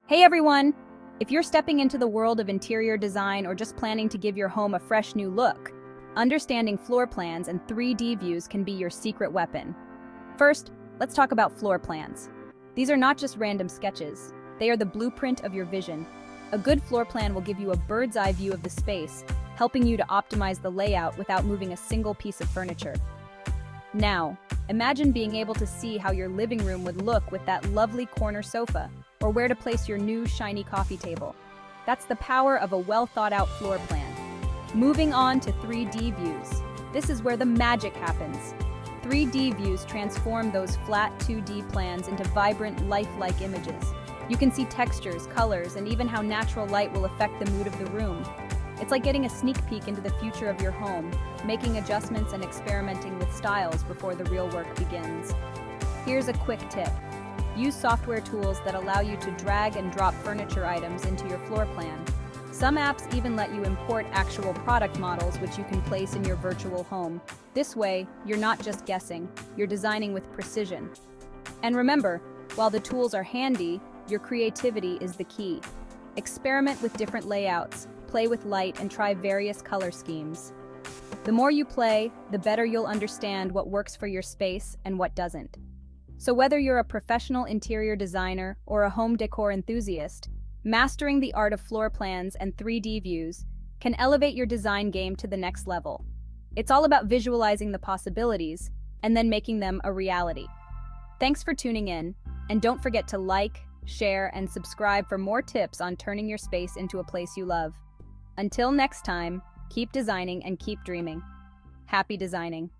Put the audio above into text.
Hey everyone! If you're stepping into the world of interior design or just planning to give your home a fresh new look, understanding floor plans and 3D views can be your secret weapon. First, let's talk about floor plans. These are not just random sketches. They are the blueprint of your vision. A good floor plan will give you a bird's eye view of the space, helping you to optimize the layout without moving a single piece of furniture. Now, imagine being able to see how your living room would look with that lovely corner sofa, or where to place your new shiny coffee table. That's the power of a well-thought-out floor plan. Moving on to 3D views. This is where the magic happens. 3D views transform those flat 2D plans into vibrant, lifelike images. You can see textures, colors, and even how natural light will affect the mood of the room. It's like getting a sneak peek into the future of your home, making adjustments and experimenting with styles before the real work begins. Here's a quick tip. Use software tools that allow you to drag and drop furniture items into your floor plan. Some apps even let you import actual product models which you can place in your virtual home. This way, you're not just guessing, you're designing with precision. And remember, while the tools are handy, your creativity is the key. Experiment with different layouts, play with light, and try various color schemes. The more you play, the better you'll understand what works for your space and what doesn't. So whether you're a professional interior designer or a home decor enthusiast, mastering the art of floor plans and 3D views can elevate your design game to the next level. It's all about visualizing the possibilities and then making them a reality. Thanks for tuning in, and don't forget to like, share, and subscribe for more tips on turning your space into a place you love. Until next time, keep designing and keep dreaming. Happy designing.